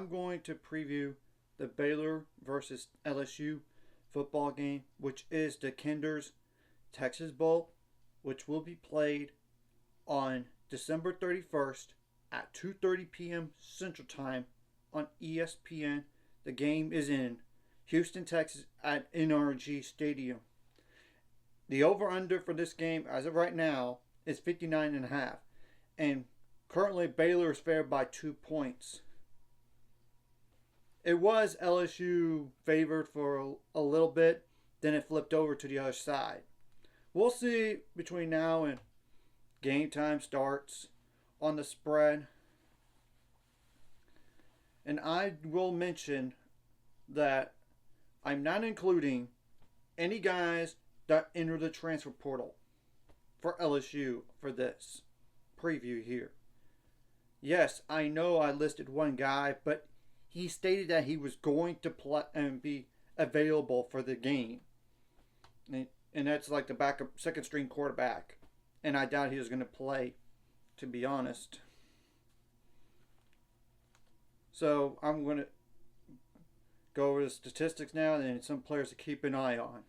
I'm going to preview the Baylor versus LSU football game, which is the Kinder's Texas Bowl, which will be played on December 31st at 2:30 p.m. Central Time on ESPN. The game is in Houston, Texas at NRG Stadium. The over-under for this game, as of right now, is 59.5. And currently, Baylor is favored by 2 points. It was LSU favored for a little bit, then it flipped over to the other side. We'll see between now and game time starts on the spread. And I will mention that I'm not including any guys that enter the transfer portal for LSU for this preview here. Yes, I know I listed one guy, but he stated that he was going to play and be available for the game. And that's like the backup second string quarterback. And I doubt he was going to play, to be honest. So I'm going to go over the statistics now and some players to keep an eye on.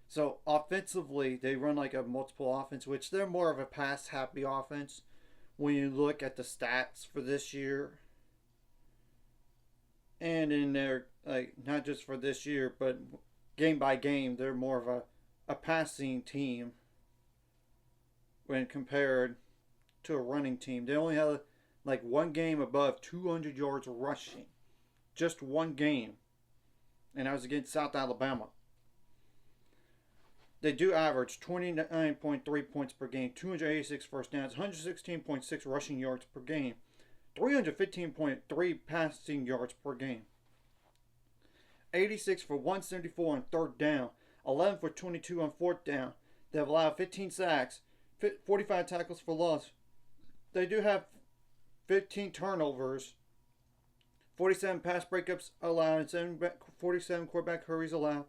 So offensively, they run like a multiple offense, which they're more of a pass-happy offense when you look at the stats for this year. And in their, like, not just for this year, but game by game, they're more of a passing team when compared to a running team. They only have like one game above 200 yards rushing. Just one game. And that was against South Alabama. They do average 29.3 points per game, 286 first downs, 116.6 rushing yards per game, 315.3 passing yards per game, 86 for 174 on third down, 11 for 22 on fourth down. They have allowed 15 sacks, 45 tackles for loss. They do have 15 turnovers, 47 pass breakups allowed, and 47 quarterback hurries allowed.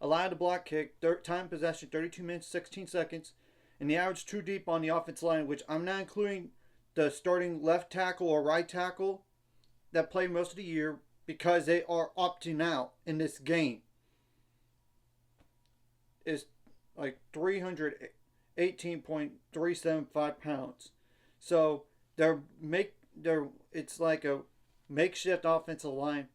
Allowed to block kick, time possession 32 minutes 16 seconds, and the average 2 deep on the offense line, which I'm not including the starting left tackle or right tackle that played most of the year because they are opting out in this game. Is like 318.375 pounds. So it's like a makeshift offensive line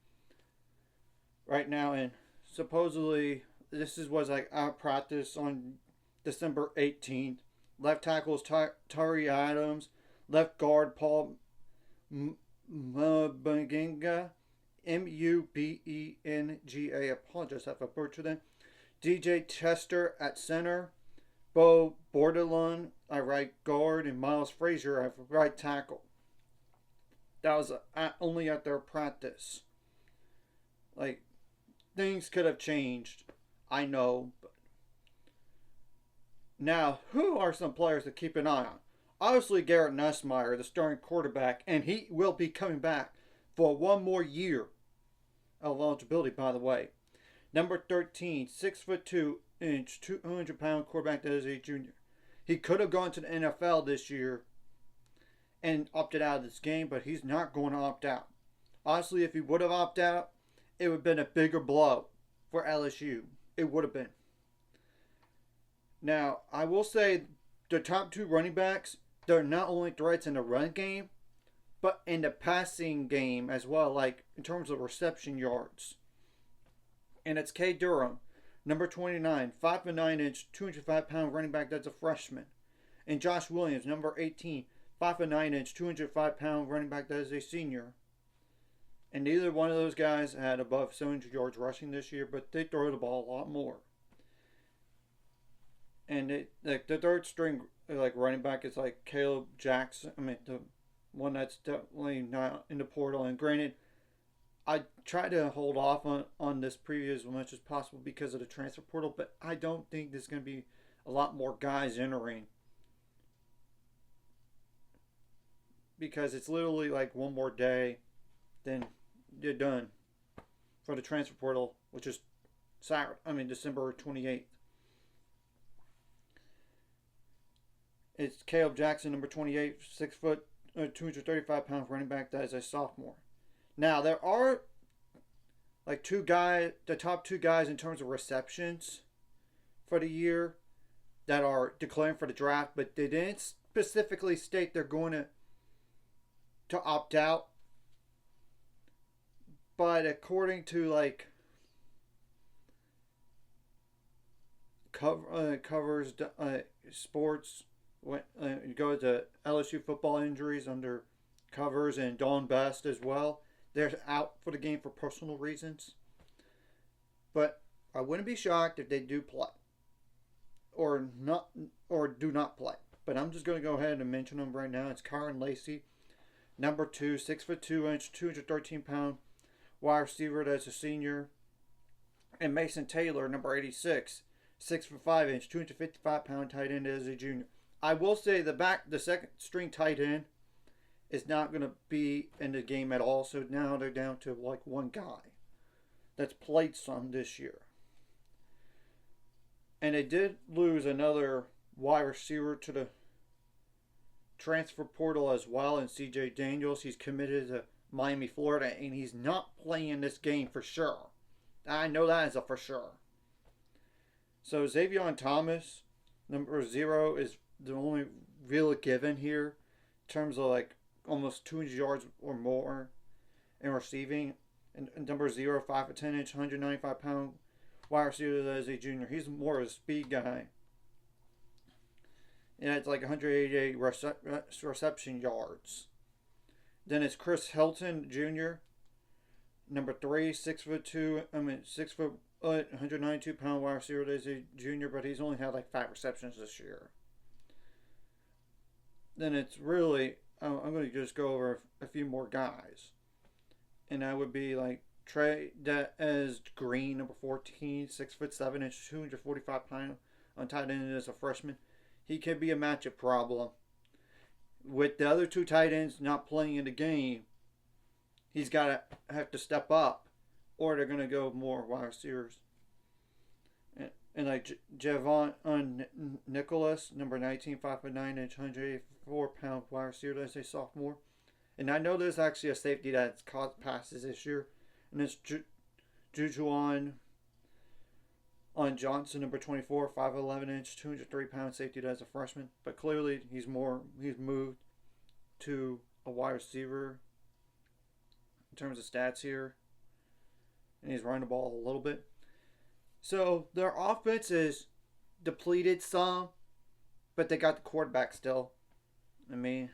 right now, and supposedly this was like out practice on December 18th. Left tackle is Tari Adams. Left guard Paul Mubenga. Mubenga. Apologize if I butchered that. DJ Chester at center. Bo Bordelon at right guard. And Miles Frazier at right tackle. That was only at their practice. Like, things could have changed. I know. But now, who are some players to keep an eye on? Obviously, Garrett Nussmeier, the starting quarterback, and he will be coming back for one more year of eligibility, by the way. Number 13, 6'2" 200-pound quarterback that is a junior. He could have gone to the NFL this year and opted out of this game, but he's not going to opt out. Honestly, if he would have opted out, it would have been a bigger blow for LSU. It would have been. Now, I will say the top 2 running backs, they're not only threats in the run game, but in the passing game as well, like in terms of reception yards. And it's K. Durham, number 29, 5'9" 205-pound running back that's a freshman. And Josh Williams, number 18, 5'9" 205-pound running back that is a senior. And neither one of those guys had above 700 yards rushing this year, but they throw the ball a lot more. And like the third string like running back is like Caleb Jackson. I mean, the one that's definitely not in the portal. And granted, I try to hold off on this preview as much as possible because of the transfer portal, but I don't think there's going to be a lot more guys entering. Because it's literally like one more day, then you're done for the transfer portal, which is December 28th. It's Caleb Jackson, number 28, 6 foot, 235-pound running back that is a sophomore. Now there are like the top two guys in terms of receptions for the year that are declaring for the draft, but they didn't specifically state they're going to opt out. But according to like covers sports, when you go to LSU football injuries under covers, and Dawn Best as well, they're out for the game for personal reasons. But I wouldn't be shocked if they do play or not, or do not play. But I'm just going to go ahead and mention them right now. It's Kyron Lacey, number 2, 6'2", 213-pound wide receiver that's a senior, and Mason Taylor, number 86, 6'5", 255-pound tight end as a junior. I will say the second string tight end is not going to be in the game at all. So now they're down to like one guy that's played some this year. And they did lose another wide receiver to the transfer portal as well, and C.J. Daniels. He's committed to Miami, Florida, and he's not playing this game for sure. I know that is a for sure. So Xavier Thomas, number 0, is the only real given here in terms of like almost 200 yards or more in receiving. And number 0, 5'10", 195-pound wide receiver as a junior. He's more of a speed guy. And it's like 188 reception yards. Then it's Chris Hilton Jr., number 3, 6'2", 192-pound wide receiver as a junior, but he's only had like 5 receptions this year. Then it's really, I'm going to just go over a few more guys. And that would be like Trey Dez Green, number 14, 6'7", 245-pound on tight end as a freshman. He could be a matchup problem. With the other 2 tight ends not playing in the game, he's got to have to step up, or they're going to go more wide receivers. And like Javon Nicholas, number 19, 5'9", 184-pound wide receiver as a sophomore. And I know there's actually a safety that's caught passes this year, and it's Jujuan on Johnson, number 24, 5'11", 203-pound safety as a freshman. But clearly he's moved to a wide receiver in terms of stats here. And he's running the ball a little bit. So their offense is depleted some, but they got the quarterback still. I mean,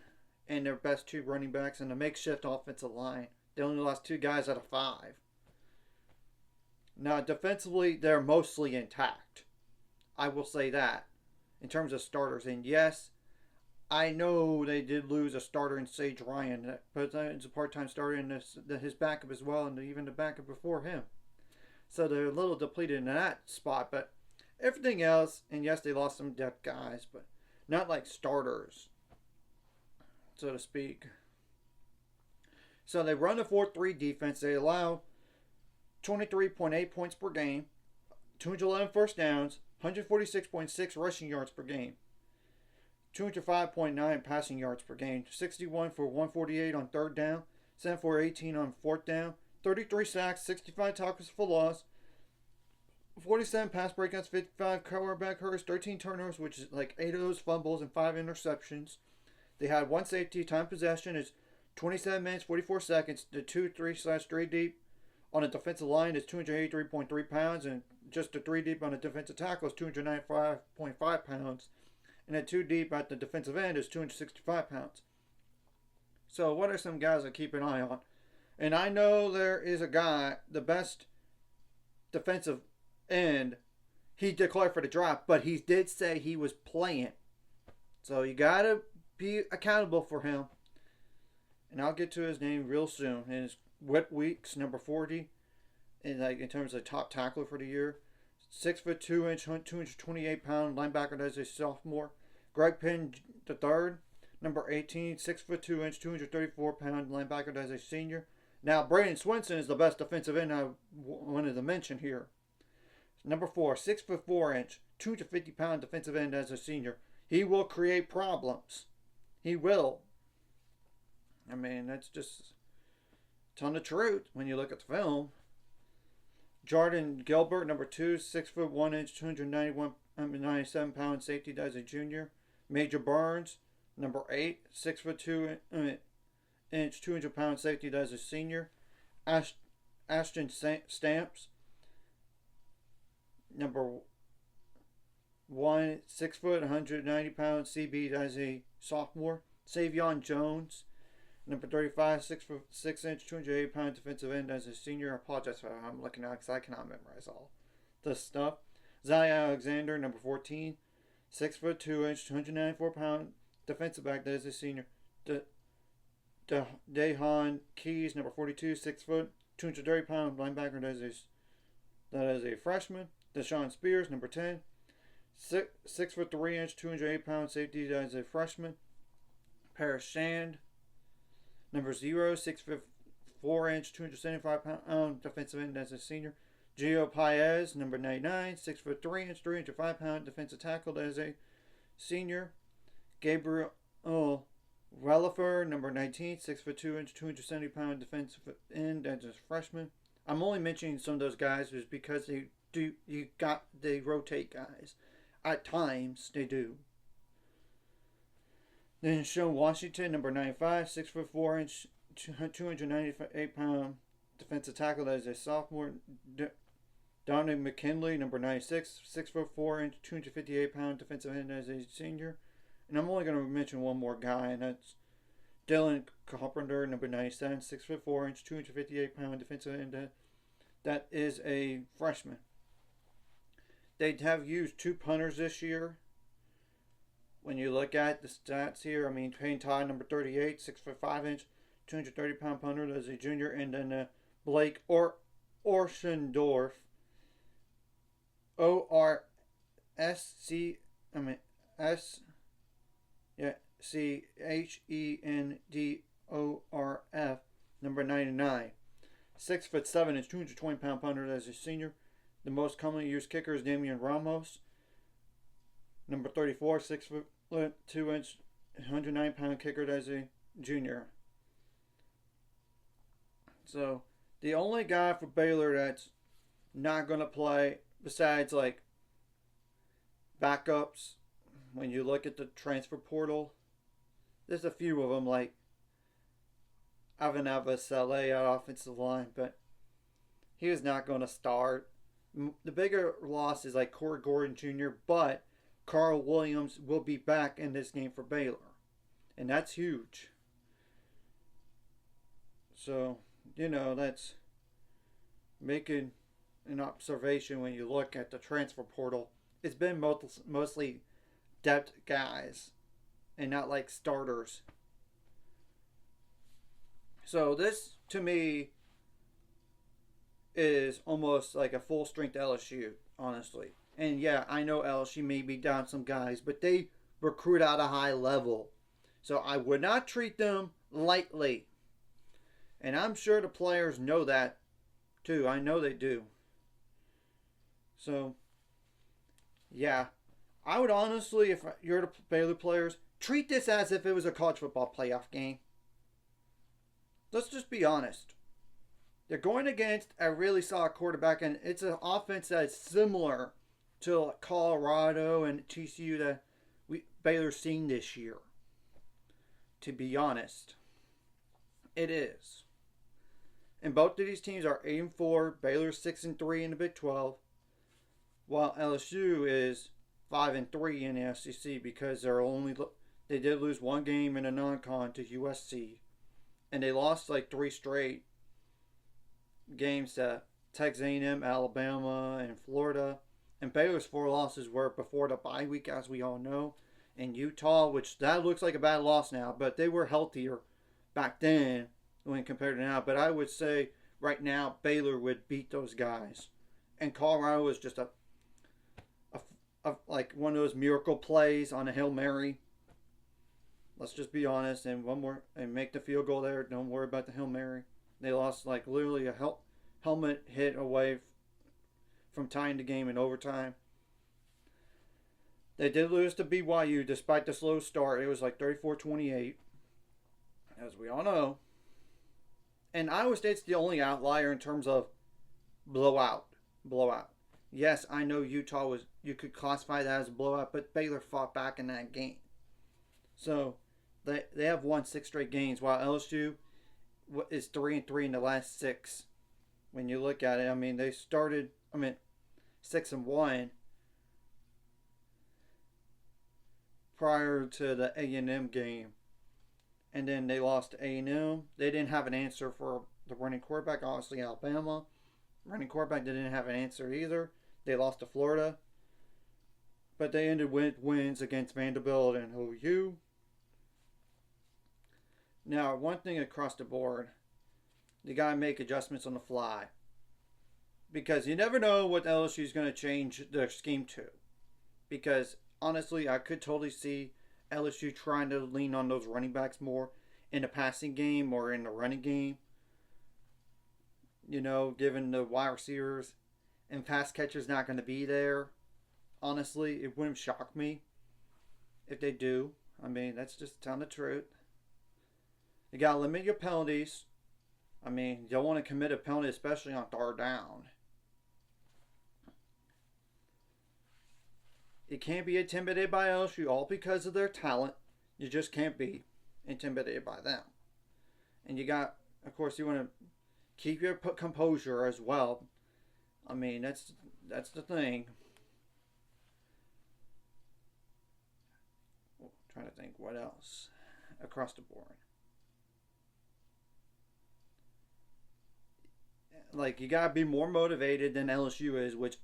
and their best 2 running backs and the makeshift offensive line. They only lost 2 guys out of 5. Now, defensively, they're mostly intact. I will say that in terms of starters. And yes, I know they did lose a starter in Sage Ryan, but it's a part-time starter and his backup as well, and even the backup before him. So they're a little depleted in that spot, but everything else, and yes, they lost some depth guys, but not like starters, so to speak. So they run a 4-3 defense. They allow 23.8 points per game, 211 first downs, 146.6 rushing yards per game, 205.9 passing yards per game, 61 for 148 on third down, 7 for 18 on fourth down, 33 sacks, 65 tackles for loss, 47 pass breakouts, 55 quarterback hurries, 13 turnovers, which is like 8 of those fumbles and 5 interceptions. They had 1 safety. Time possession is 27 minutes, 44 seconds. The 2-3/3 deep on a defensive line is 283.3 pounds, and just the 3 deep on a defensive tackle is 295.5 pounds. And the 2 deep at the defensive end is 265 pounds. So what are some guys I keep an eye on? And I know there is a guy, the best defensive end, he declared for the draft, but he did say he was playing. So you got to be accountable for him. And I'll get to his name real soon. And it's Whit Weeks, number 40, in terms of top tackler for the year. 6'2", 228-pound linebacker as a sophomore. Greg Penn III, number 18, 6'2", 234-pound linebacker as a senior. Now, Braden Swinson is the best defensive end I wanted to mention here. Number 4, 6'4", 250-pound defensive end as a senior. He will create problems. He will. I mean, that's just ton of truth when you look at the film. Jordan Gilbert, number 2, 6'1", 297 pound safety as a junior. Major Burns, number 8, 6'2", 200 pound safety as a senior. Ashton Stamps, number 1, 6 foot, 190 pound CB as a sophomore. Savion Jones, number 35, 6 foot 6 inch, 280 pound defensive end as a senior. I apologize for how I'm looking at because I cannot memorize all this stuff. Zay Alexander, number 14, 6 foot 2 inch, 294 pound defensive back as a senior. Dehan Keys, number 42, 6 foot, 230 pound linebacker that is a freshman. Deshaun Spears, number 10, 6 foot 3 inch, 208 pound safety as a freshman. Paris Shand, number 0, 6 foot 4 inch, 275 pound defensive end as a senior. Gio Paez, number 99, 6 foot 3 inch, 305 pound defensive tackle as a senior. Gabriel Rellifer, number 19, 6 foot 2 inch, 270 pound defensive end as a freshman. I'm only mentioning some of those guys just because they rotate guys. At times they do. Then Sean Washington, number 95, 6 foot 4 inch, 298 pound defensive tackle as a sophomore. Dominic McKinley, number 96, 6 foot 4 inch, 258 pound defensive end as a senior. And I'm only going to mention one more guy, and that's Dylan Carpenter, number 97, 6 foot 4 inch, 258 pound defensive end. That is a freshman. They have used 2 punters this year. When you look at the stats here, I mean, Payne Todd, number 38, 6 foot 5 inch, 230 pound punter as a junior, and then Blake Orschendorf, Chendorf, number 99, 6 foot 7 inch, 220 pound punter as a senior. The most commonly used kicker is Damian Ramos, number 34, 6 foot 2 inch, 109 pound kicker as a junior. So the only guy for Baylor that's not going to play, besides like backups, when you look at the transfer portal, there's a few of them like Avanava Saleh at offensive line, but he is not going to start. The bigger loss is like Corey Gordon Jr., but Carl Williams will be back in this game for Baylor, and that's huge. So, that's making an observation when you look at the transfer portal. It's been mostly depth guys and not like starters. So this, to me, is almost like a full-strength LSU, honestly. And yeah, I know LSU may be down some guys, but they recruit at a high level. So I would not treat them lightly. And I'm sure the players know that too. I know they do. So, yeah. I would honestly, if you're the Baylor players, treat this as if it was a college football playoff game. Let's just be honest. They're going against a really solid quarterback, and it's an offense that is similar to Colorado and TCU that Baylor's seen this year. To be honest, it is. And both of these teams are 8-4. Baylor's 6-3 in the Big 12, while LSU is 5-3 in the SEC because they did lose one game in a non-con to USC, and they lost like 3 straight games to Texas A&M, Alabama, and Florida. And Baylor's 4 losses were before the bye week, as we all know. And Utah, which that looks like a bad loss now, but they were healthier back then when compared to now. But I would say right now Baylor would beat those guys. And Colorado was just a like one of those miracle plays on a Hail Mary. Let's just be honest, and make the field goal there. Don't worry about the Hail Mary. They lost like literally a helmet hit away from tying the game in overtime. They did lose to BYU despite the slow start. It was like 34-28, as we all know. And Iowa State's the only outlier in terms of blowout. Blowout. Yes, I know Utah was, you could classify that as a blowout, but Baylor fought back in that game. So they have won 6 straight games, while LSU is 3-3 in the last 6. When you look at it, I mean, they started, 6-1 prior to the A&M game, and then they lost to A&M. They didn't have an answer for the running quarterback. Obviously, Alabama running quarterback, they didn't have an answer either. They lost to Florida, but they ended with wins against Vanderbilt and OU. Now, one thing across the board, you got to make adjustments on the fly, because you never know what LSU is going to change their scheme to. Because honestly, I could totally see LSU trying to lean on those running backs more in the passing game or in the running game. You know, given the wide receivers and pass catchers not going to be there. Honestly, it wouldn't shock me if they do. I mean, that's just telling the truth. You got to limit your penalties. I mean, you don't want to commit a penalty, especially on 3rd down. You can't be intimidated by LSU, all because of their talent. You just can't be intimidated by them. And you got, of course, you want to keep your composure as well. I mean, that's the thing. I'm trying to think what else across the board. Like, you gotta be more motivated than LSU is, which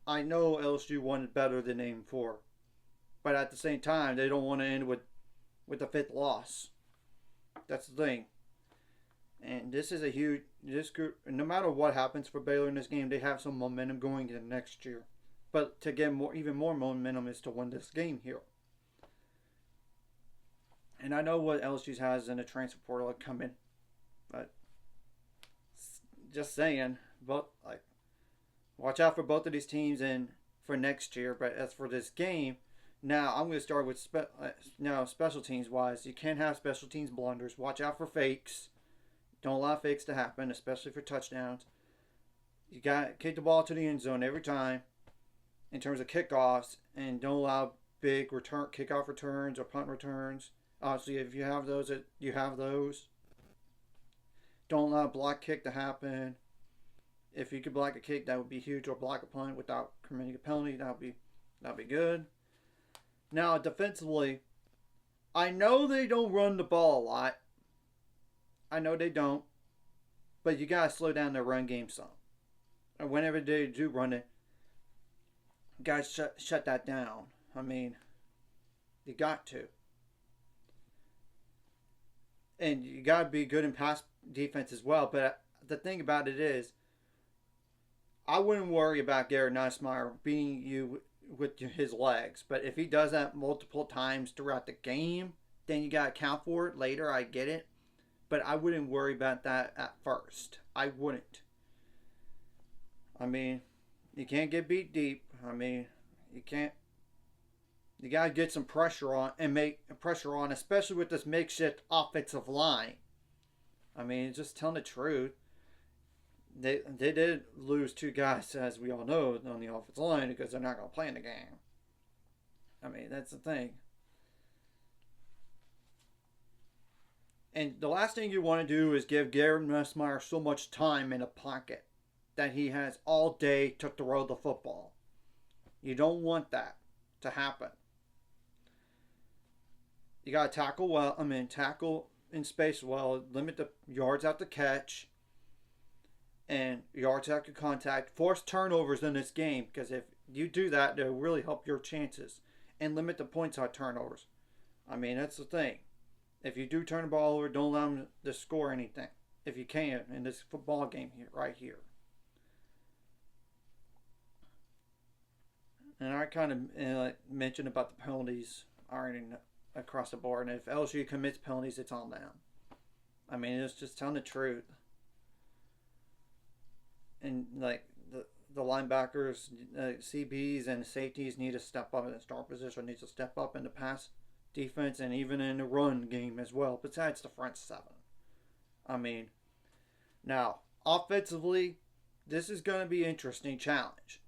I know LSU wanted better than aim for, but at the same time, they don't want to end with the 5th loss. That's the thing. And this is a huge, this group, no matter what happens for Baylor in this game, they have some momentum going into next year. But to get even more momentum is to win this game here. And I know what LSU has in the transfer portal coming, but just saying, but like, watch out for both of these teams and for next year. But as for this game, now I'm going to start with special teams wise. You can't have special teams blunders. Watch out for fakes. Don't allow fakes to happen, especially for touchdowns. You got to kick the ball to the end zone every time in terms of kickoffs, and don't allow big kickoff returns or punt returns. Obviously, if you have those, you have those. Don't allow a block kick to happen. If you could block a kick, that would be huge. Or block a punt without committing a penalty, that'd be good. Now, defensively, I know they don't run the ball a lot. I know they don't. But you gotta slow down their run game some. And whenever they do run it, guys, shut that down. I mean, you got to. And you gotta be good in pass defense as well. But the thing about it is, I wouldn't worry about Garrett Nussmeier beating you with his legs. But if he does that multiple times throughout the game, then you got to account for it later. I get it. But I wouldn't worry about that at first. I wouldn't. I mean, you can't get beat deep. I mean, you can't. You got to get some pressure on and make pressure on, especially with this makeshift offensive line. I mean, just telling the truth. They did lose 2 guys, as we all know, on the offensive line because they're not going to play in the game. I mean, that's the thing. And the last thing you want to do is give Garrett Nussmeier so much time in a pocket that he has all day to throw the football. You don't want that to happen. You got to tackle well. Tackle in space well. Limit the yards out to catch. And yards after contact. Force turnovers in this game, because if you do that, it'll really help your chances. And limit the points on turnovers. I mean, that's the thing. If you do turn the ball over, don't allow them to score anything. If you can, in this football game here, right here. And I kind of mentioned about the penalties already across the board. And if LSU commits penalties, it's on them. I mean, it's just telling the truth. And like the linebackers, CBs and safeties need to step up in the start position. Needs to step up in the pass defense and even in the run game as well. Besides the front 7, I mean, Now, offensively, this is going to be an interesting challenge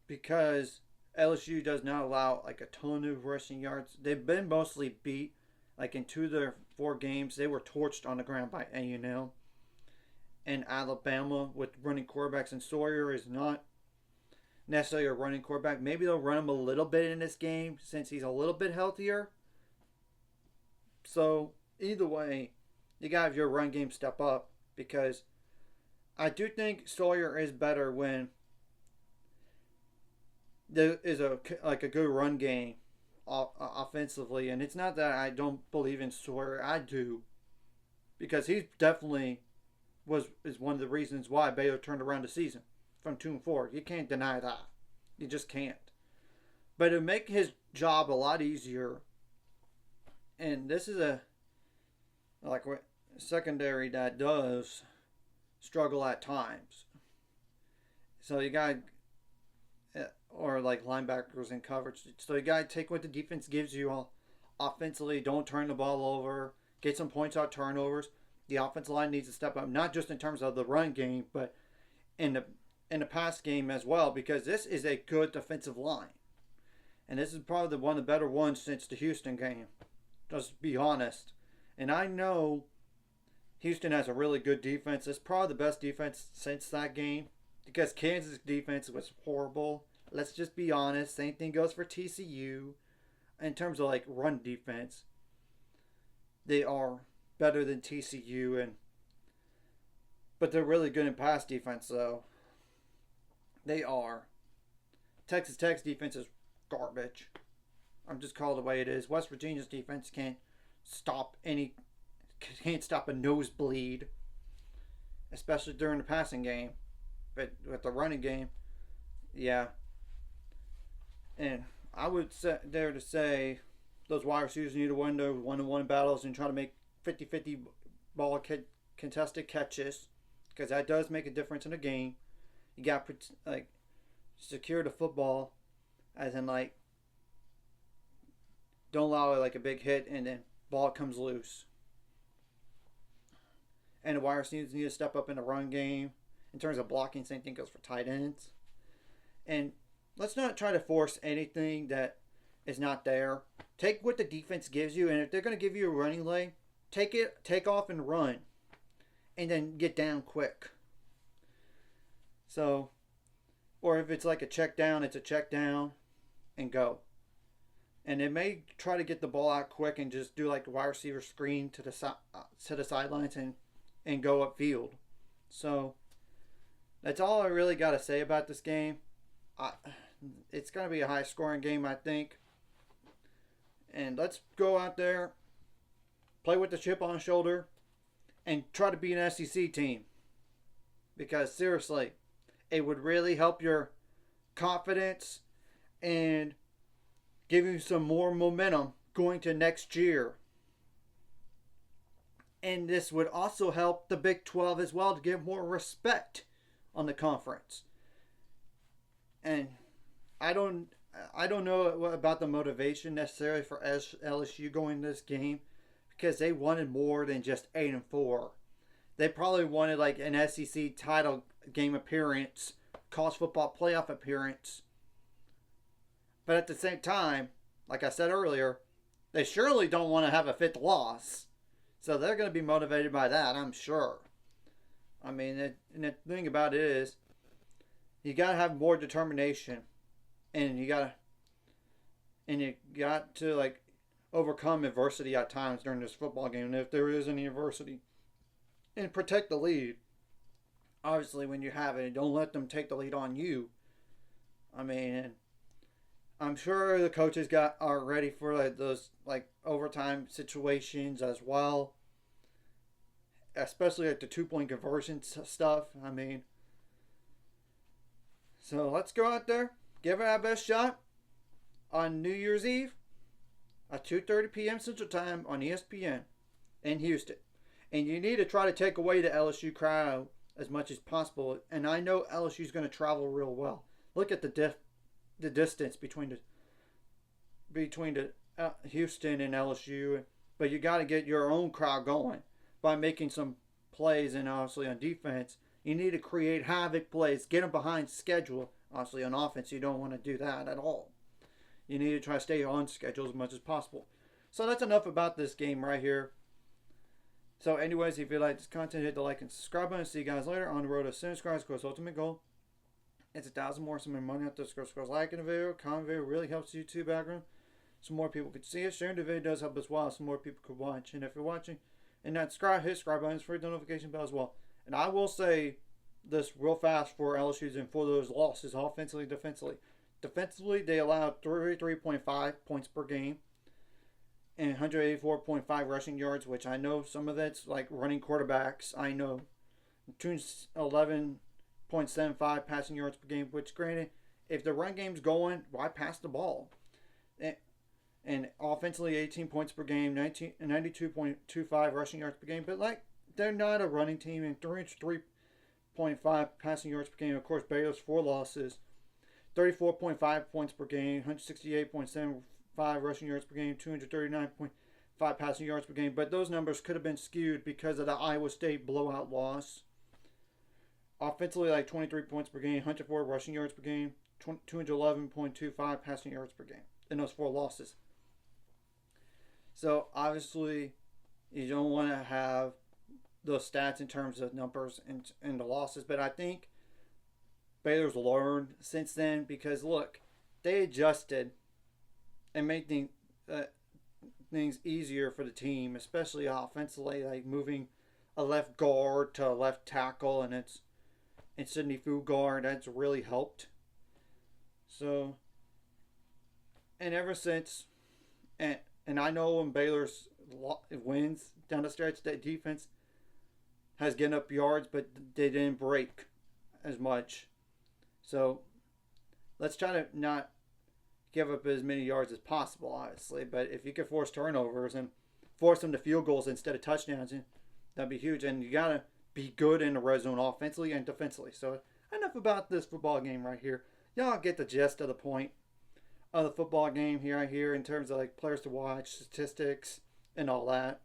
because LSU does not allow like a ton of rushing yards. They've been mostly beat. Like in 2 of their 4 games, they were torched on the ground by A&M and Alabama with running quarterbacks. And Sawyer is not necessarily a running quarterback. Maybe they'll run him a little bit in this game since he's a little bit healthier. So either way, you got to have your run game step up because I do think Sawyer is better when there is a good run game offensively. And it's not that I don't believe in Sawyer. I do, because he definitely is one of the reasons why Baylor turned around the season from 2-4. You can't deny that. You just can't. But it'll make his job a lot easier. And this is a secondary that does struggle at times. So you got, or like linebackers in coverage. So you got to take what the defense gives you offensively. Don't turn the ball over. Get some points out turnovers. The offensive line needs to step up, not just in terms of the run game, but in the pass game as well, because this is a good defensive line. And this is probably one of the better ones since the Houston game. Just be honest. And I know Houston has a really good defense. It's probably the best defense since that game, because Kansas' defense was horrible. Let's just be honest. Same thing goes for TCU. In terms of like run defense, they are better than TCU, but they're really good in pass defense though. They are. Texas Tech's defense is garbage. I'm just calling it the way it is. West Virginia's defense can't stop a nosebleed, especially during the passing game. But with the running game, yeah. And I would dare to say those wide receivers need to win those one-on-one battles and try to make 50-50 ball contested catches, because that does make a difference in the game. You got to secure the football, as in like don't allow like a big hit and then ball comes loose. And the wide receivers need to step up in the run game. In terms of blocking, same thing goes for tight ends. And let's not try to force anything that is not there. Take what the defense gives you, and if they're going to give you a running lane, take off and run, and then get down quick. So, or if it's like a check down, it's a check down, and go. And they may try to get the ball out quick and just do like a wide receiver screen to the sidelines and go upfield. So that's all I really got to say about this game. It's going to be a high scoring game, I think. And let's go out there, play with the chip on the shoulder, and try to beat an SEC team. Because seriously, it would really help your confidence and give you some more momentum going to next year. And this would also help the Big 12 as well to give more respect on the conference. And I don't know about the motivation necessarily for LSU going this game, because they wanted more than just 8-4. They probably wanted like an SEC title game appearance, college football playoff appearance. But at the same time, like I said earlier, they surely don't want to have a 5th loss. So they're going to be motivated by that, I'm sure. I mean, and the thing about it is, you got to have more determination. And you got to like overcome adversity at times during this football game, and if there is any adversity, and protect the lead. Obviously, when you have it, don't let them take the lead on you. I mean, I'm sure the coaches are ready for like those like overtime situations as well, especially like the 2-point conversion stuff. I mean, so let's go out there, give it our best shot on New Year's Eve at 2:30 p.m. Central Time on ESPN in Houston. And you need to try to take away the LSU crowd as much as possible. And I know LSU is going to travel real well. Look at the distance between the Houston and LSU. But you got to get your own crowd going by making some plays, and obviously on defense, you need to create havoc plays, get them behind schedule. Obviously on offense, you don't want to do that at all. You need to try to stay on schedule as much as possible. So that's enough about this game right here. So anyways, if you like this content, hit the like and subscribe button. See you guys later on the road to subscribers. Course, ultimate goal. It's 1,000 more. Some money out there. Scores liking the video. Comment video really helps the YouTube background. So more people could see it. Sharing the video does help as well. So more people could watch. And if you're watching and not subscribe, hit subscribe button for the notification bell as well. And I will say this real fast for LSU's and for those losses, offensively, defensively. Defensively, they allowed 33.5 points per game and 184.5 rushing yards, which I know some of that's like running quarterbacks. I know 211.75 passing yards per game, which granted, if the run game's going, why pass the ball? And offensively, 18 points per game, 92.25 rushing yards per game. But like, they're not a running team, and 303.5 passing yards per game. Of course, Baylor's 4 losses, 34.5 points per game, 168.75 rushing yards per game, 239.5 passing yards per game. But those numbers could have been skewed because of the Iowa State blowout loss. Offensively, like 23 points per game, 104 rushing yards per game, 211.25 passing yards per game in those 4 losses. So obviously, you don't want to have those stats in terms of numbers and the losses. But I think Baylor's learned since then because, look, they adjusted and made things easier for the team, especially offensively, like moving a left guard to a left tackle, and Sidney Fugard. That's really helped. So, and ever since, and I know when Baylor's wins down the stretch, that defense has given up yards, but they didn't break as much. So let's try to not give up as many yards as possible, obviously. But if you can force turnovers and force them to field goals instead of touchdowns, that'd be huge. And you got to be good in the red zone offensively and defensively. So enough about this football game right here. Y'all get the gist of the point of the football game here, in terms of like players to watch, statistics, and all that.